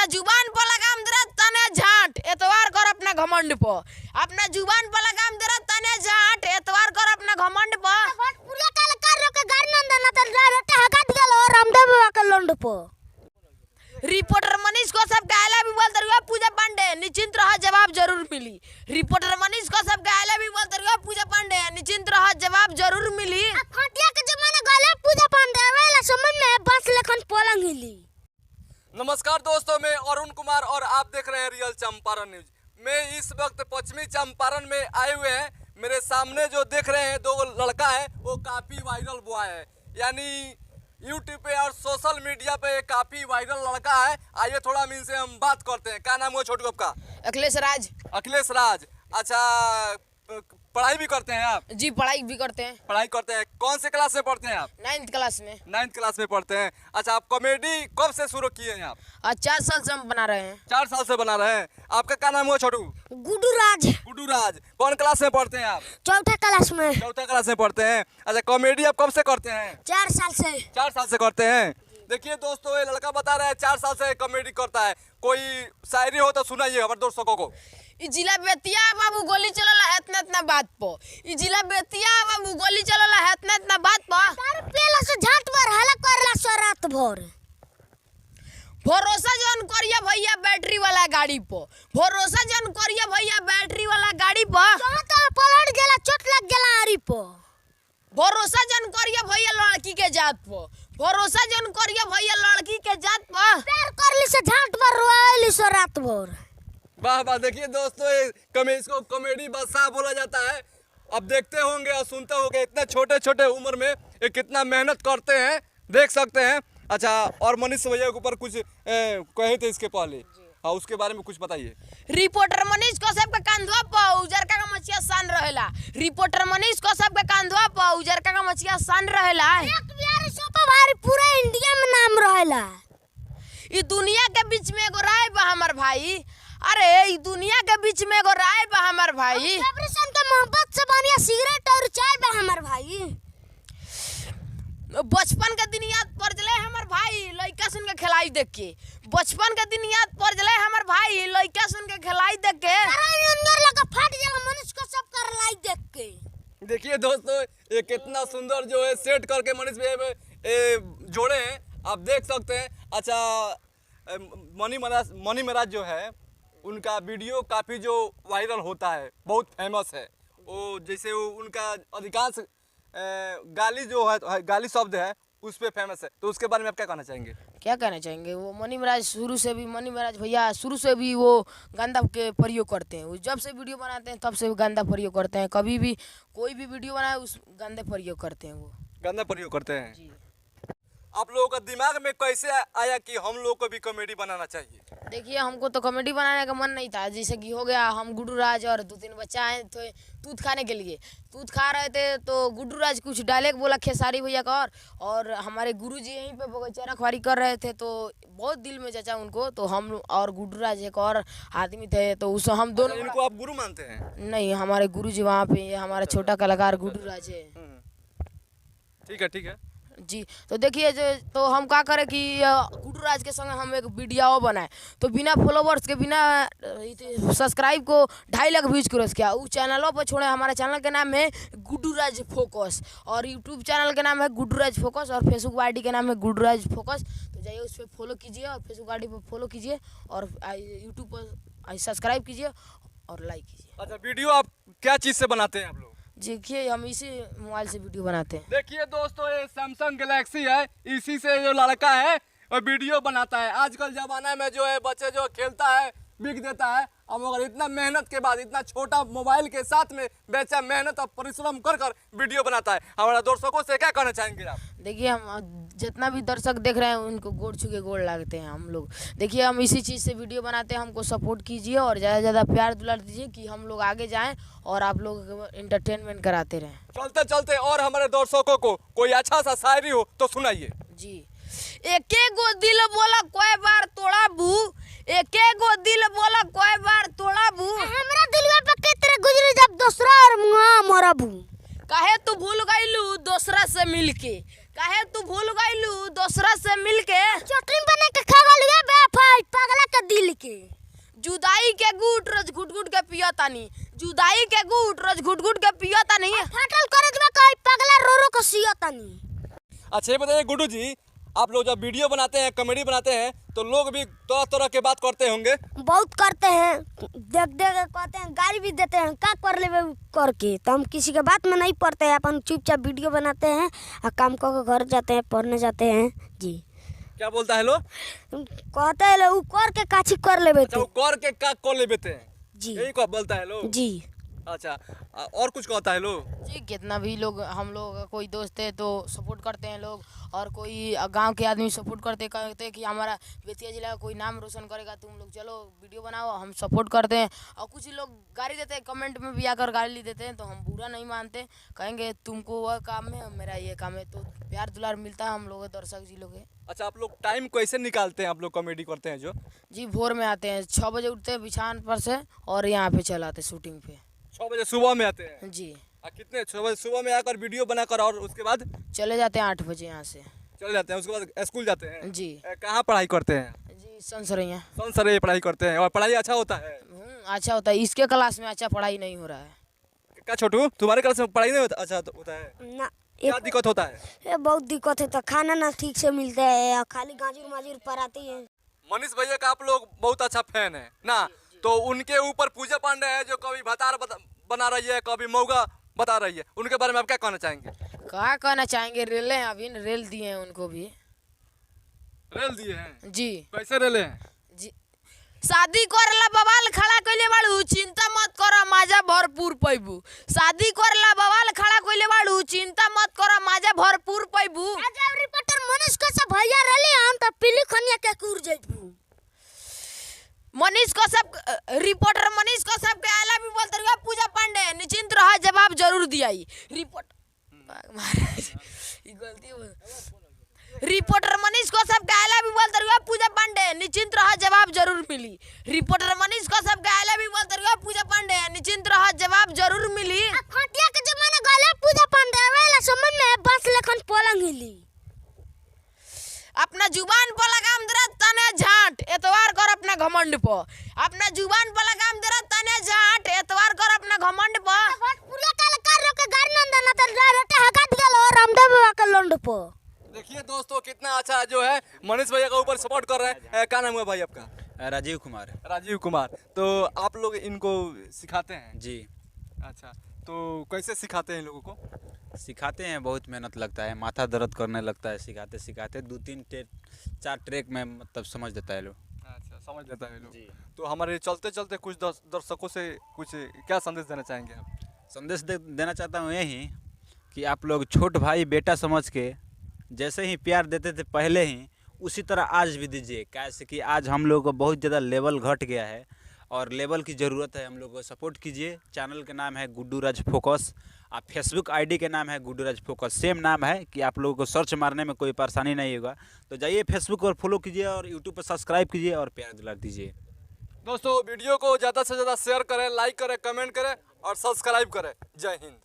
जुबान पर लगाम दे तने झांट एतवार कर अपना घमंड पर। अपना जुबान पर लगाम दे तने झांट एतवार कर अपना घमंड पर। पूरा कलाकार लोग के गाड़ी नंदन त डायरेक्ट हका दिया लो रामदेव बाबा के लंड पर। रिपोर्टर मनीष को सब गायला भी बोलते रहो पूजा पांडे निश्चिंत रहो जवाब जरूर मिली। रिपोर्टर मनीष को सब गायला भी बोलते रहो पूजा पांडे निश्चिंत रहो जवाब जरूर मिली। खटिया के जमाना गले पूजा पांडे वाला समय में बस लखन पलंग हिली। नमस्कार दोस्तों, मैं अरुण कुमार और आप देख रहे हैं रियल चंपारण न्यूज। मैं इस वक्त पश्चिमी चंपारण में आए हुए हैं। मेरे सामने जो देख रहे हैं दो लड़का है वो काफी वायरल बॉय है, यानी यूट्यूब पे और सोशल मीडिया पे काफी वायरल लड़का है। आइए थोड़ा हम इनसे हम बात करते हैं। क्या नाम है छोटू का? अखिलेश राज। अखिलेश राज, अच्छा पढ़ाई भी करते हैं आप? जी पढ़ाई भी करते हैं। पढ़ाई करते हैं, कौन से क्लास में पढ़ते हैं आप? 9th क्लास में। 9th क्लास में पढ़ते हैं। अच्छा, आप कॉमेडी कब से शुरू किए हैं आप? 4 साल से हम बना रहे हैं। 4 साल से बना रहे हैं। आपका क्या नाम है छोटू? गुड्डू राज। गुड्डू राज, कौन क्लास में पढ़ते हैं आप? 4th क्लास में। 4th क्लास में पढ़ते हैं। अच्छा, कॉमेडी आप कब से करते हैं? 4 साल से। 4 साल से करते हैं। देखिए दोस्तों, ये लड़का बता रहा है 4 साल से कॉमेडी करता है। कोई शायरी हो तो सुनाइए हमारे दर्शकों को। ई जिला बेतिया बाबू गोली चलला है इतना इतना बात पो। ई जिला बेतिया बाबू गोली चलला है इतना इतना बात पो। तार पेला से झाट पर हला करला सो रात भर। भरोसा जन करिया भैया बैटरी वाला गाड़ी पो। भरोसा जन करिया भैया बैटरी वाला गाड़ी पो। तो पलट गेला, चोट लग गेला आरी पर। भरोसा जन करिया भैया लड़की के जात पो। भरोसा जन करिया भैया लड़की के जात पो। प्यार करली से झाट पर रोइली सो रात भर। वाह वाह, देखिए दोस्तों, इसको कॉमेडी बादशाह बोला जाता है। अब देखते होंगे और सुनते होंगे इतने छोटे छोटे उम्र में ये कितना मेहनत करते हैं, देख सकते हैं। अच्छा, और मनीष भैया के ऊपर कुछ कहे थे इसके पहले, हाँ उसके बारे में कुछ बताइए। रिपोर्टर मनीष को सब के कांधवा पर उजरका का मछिया सान रहेला। रिपोर्टर मनीष को सब के कांधवा पर उजरका का मछिया सान रहेला। एक बिहारी सोपा भारी पूरा इंडिया में नाम रहेला। ई दुनिया के बीच में एगो राय बा हमर भाई। अरे ई दुनिया के बीच में एगो राय बा हमर भाई। सेलिब्रेशन के मोहब्बत से बढ़िया सिगरेट और चाय बा हमर भाई। बचपन के दिन याद पड़ जले हमर भाई लइका सुन के खिलाई देख के। बचपन के दिन याद पड़ जले हमर भाई लइका सुन के खिलाई देख के। अरे अंदर लगा फट जाला मनुष्य को सब कर लाई देख के। देखिए दोस्तों, ये कितना सुंदर जो है सेट करके मनीष भैया में जोड़े हैं, आप देख सकते हैं। अच्छा, मनी महाराज जो है उनका वीडियो काफ़ी जो वायरल होता है, बहुत फेमस है वो। जैसे वो उनका अधिकांश गाली जो है, गाली शब्द है उस पे फेमस है। तो उसके बारे में आप क्या कहना चाहेंगे? क्या कहना चाहेंगे? वो मनी महाराज शुरू से भी, मनी महाराज भैया शुरू से भी वो गंदा के प्रयोग करते हैं। वो जब से वीडियो बनाते हैं तब से वो गंदा प्रयोग करते हैं। कभी भी कोई भी वीडियो बनाए उस गंदे प्रयोग करते हैं। वो गंदा प्रयोग करते हैं जी। आप लोगों का दिमाग में कैसे आया कि हम लोग को भी कॉमेडी बनाना चाहिए? देखिए, हमको तो कॉमेडी बनाने का मन नहीं था। जैसे कि हो गया, हम गुड्डू राज और 2-3 बच्चा आए थे दूध खाने के लिए। दूध खा रहे थे तो गुड्डू राज कुछ डायलॉग बोला खेसारी भैया का, और हमारे गुरुजी यहीं पे बगीचा रखवारी कर रहे थे तो बहुत दिल में जचा उनको। तो हम और गुड्डू राज एक और आदमी थे, तो उस हम दोनों। इनको आप गुरु मानते हैं? नहीं, हमारे गुरुजी वहाँ पे हमारा छोटा कलाकार गुड्डू राज है। ठीक है, ठीक है जी। तो देखिए तो हम क्या करें कि गुड्डू राज के संग हम एक वीडियो बनाए, तो बिना फॉलोवर्स के, बिना सब्सक्राइब को 2.5 लाख व्यूज क्रॉस किया। उस चैनलों पर छोड़े। हमारे चैनल के नाम है गुड्डू राज फोकस, और यूट्यूब चैनल के नाम है गुड्डू राज फोकस, और फेसबुक आईडी के नाम है गुड्डू राज फोकस। तो जाइए उस पर फॉलो कीजिए, और फेसबुक आईडी पर फॉलो कीजिए, और यूट्यूब पर सब्सक्राइब कीजिए और लाइक कीजिए। अच्छा, वीडियो आप क्या चीज़ से बनाते हैं आप लोग? देखिए, हम इसी मोबाइल से वीडियो बनाते हैं। देखिए दोस्तों, ये सैमसंग गैलेक्सी है, इसी से जो लड़का है वो वीडियो बनाता है। आजकल ज़माना में जो है बच्चे जो खेलता है बिक देता है। अब अगर इतना मेहनत के बाद, इतना छोटा मोबाइल के साथ में बच्चा मेहनत और परिश्रम कर कर वीडियो बनाता है, हमारा दर्शकों से क्या कहना चाहेंगे आप? देखिए, हम जितना भी दर्शक देख रहे हैं उनको गोड़ छू के गोड़ लागते हैं हम लोग। देखिए, हम इसी चीज़ से वीडियो बनाते हैं। हमको सपोर्ट कीजिए और ज़्यादा से ज़्यादा प्यार दुलार दीजिए कि हम लोग आगे जाएं और आप लोग एंटरटेनमेंट कराते रहें। चलते चलते और हमारे दर्शकों को कोई अच्छा सा शायरी हो तो सुनाइए। जी। एके गो दिल बोला कोई बार तोड़ा बू, एके गो दिल बोला कोई बार तोड़ा बू। हमरा दिलवा पे कितरे गुजरी जब दूसरा और मुआ मरबू। काहे तू भूल गईलू दूसरा से मिलके, काहे तू भूल गईलू दूसरा से मिलके। चटनी बना के खा गलिया बे भाई, पगला के जुदाई के गुट रोज घुट घुट के पिया तानी, जुदाई के गुट रोज घुट घुट के पिया तानी। फाटल करे के कोई पगला रो रो के सिया तानी। अच्छा ये बताइए गुड्डू जी, आप लोग जब वीडियो बनाते हैं, कॉमेडी बनाते हैं, तो लोग भी तरह तरह के बात करते होंगे। बहुत करते हैं, देख देख के कहते हैं, गाली भी देते हैं, का कर लेबे करके। तो हम किसी के बात में नहीं पड़ते हैं, अपन चुपचाप वीडियो बनाते हैं और काम कर के घर जाते हैं, पढ़ने जाते हैं जी। क्या बोलता है लोग? कहते हैं लोग कर के काची कर लेबे अच्छा, वो कर के का कर ले बेते हैं जी। यही को बोलता है लोग जी। अच्छा और कुछ कहता है लोग? जी कितना भी लोग, हम लोग कोई दोस्त है तो सपोर्ट करते हैं लोग, और कोई गांव के आदमी सपोर्ट करते कहते हैं कि हमारा बेतिया जिला का कोई नाम रोशन करेगा, तुम लोग चलो वीडियो बनाओ, हम सपोर्ट करते हैं। और कुछ लोग गाली देते हैं, कमेंट में भी आकर गाली देते हैं, तो हम बुरा नहीं मानते, कहेंगे तुमको वह काम है, मेरा ये काम है, तो प्यार दुलार मिलता है हम लोग दर्शक जी लोग। अच्छा आप लोग टाइम कैसे निकालते हैं, आप लोग कॉमेडी करते हैं जो? जी भोर में आते हैं, 6 बजे उठते हैं बिछान पर से और यहाँ पे चलाते शूटिंग पे। 6 बजे सुबह में आते हैं? जी। कितने 6 बजे सुबह में आकर वीडियो बनाकर और उसके बाद चले जाते हैं 8 बजे यहाँ से। चले जाते हैं, उसके बाद स्कूल जाते हैं? जी। कहाँ पढ़ाई करते हैं? जी संसरैया। संसरे पढ़ाई करते हैं, और पढ़ाई अच्छा होता है? अच्छा होता है, इसके क्लास में अच्छा पढ़ाई नहीं हो रहा है। क्या छोटू, तुम्हारे क्लास में पढ़ाई नहीं होता? अच्छा होता है ना क्या दिक्कत होता है? ये बहुत दिक्कत है, तो खाना ना ठीक से मिलता है, खाली गाजर माजूर पर आती है। मनीष भैया का आप लोग बहुत अच्छा फैन है ना, तो उनके ऊपर पूजा पांडे है जो कभी भतार बना रही है, कभी मौगा बता रही है, उनके बारे में आप क्या कहना चाहेंगे? क्या कहना चाहेंगे, रेले हैं अभी, रेल दिए हैं उनको भी। रेल दिए हैं? जी। कैसे रेले हैं? जी शादी करला बवाल खड़ा कइले बाड़ू, चिंता मत करो माजा भरपूर पैबू। शादी करला बवाल खड़ा कइले बाड़ू, चिंता मत करो माजा भरपूर पैबू। आज रिपोर्टर मनीष का सब भैया रले हम तो पीली खनिया के कूर जाइबू। मनीष को सब रिपोर्टर मनीष को सब के आला भी बोलते रहो, पूजा पांडे निश्चिंत रहो, जवाब जरूर दियाई। रिपोर्ट महाराज ये गलती हो। रिपोर्टर मनीष को सब के आला भी बोलते रहो, पूजा पांडे निश्चिंत रहो, जवाब जरूर मिली। रिपोर्टर मनीष को सब के आला भी बोलते रहो, पूजा पांडे निश्चिंत रहो, जवाब जरूर मिली। खटिया के जमाना गले पूजा पांडे वाला समय में बस लेखन पलंग हिली। अपना जुबान पर लगाम दरत तने झांट, एतवार कर अपना घमंड पर। अपना जुबान पर लगाम दरत तने झांट, एतवार कर अपना घमंड पर। पूरा कलाकार के गाड़ी नंदन त डायरेक्ट हका दियल और रामदेव बाबा के लंड पर। देखिए दोस्तों कितना अच्छा जो है मनीष भैया का ऊपर सपोर्ट कर रहे हैं। क्या नाम हुआ भाई आपका? राजीव कुमार। राजीव कुमार। तो आप लोग इनको सिखाते हैं? जी। अच्छा तो कैसे सिखाते हैं इन लोगों को? सिखाते हैं, बहुत मेहनत लगता है, माथा दर्द करने लगता है सिखाते सिखाते। 2-3-4 ट्रैक में मतलब समझ लेता है लोग। अच्छा समझ लेता है लोग। जी। तो हमारे चलते चलते कुछ दर्शकों से कुछ क्या संदेश देना चाहेंगे आप? संदेश देना चाहता हूँ यही कि आप लोग छोट भाई बेटा समझ के जैसे ही प्यार देते थे पहले ही, उसी तरह आज भी दीजिए। कैसे कि आज हम लोग को बहुत ज़्यादा लेवल घट गया है और लेवल की ज़रूरत है, हम लोग को सपोर्ट कीजिए। चैनल के नाम है गुड्डू राज फोकस, आप फेसबुक आईडी के नाम है गुड्डू राज फोकस, सेम नाम है कि आप लोगों को सर्च मारने में कोई परेशानी नहीं होगा। तो जाइए फेसबुक पर फॉलो कीजिए और यूट्यूब पर सब्सक्राइब कीजिए और प्यार दुलार दीजिए। दोस्तों वीडियो को ज़्यादा से ज़्यादा शेयर करें, लाइक करें, कमेंट करें और सब्सक्राइब करें। जय हिंद।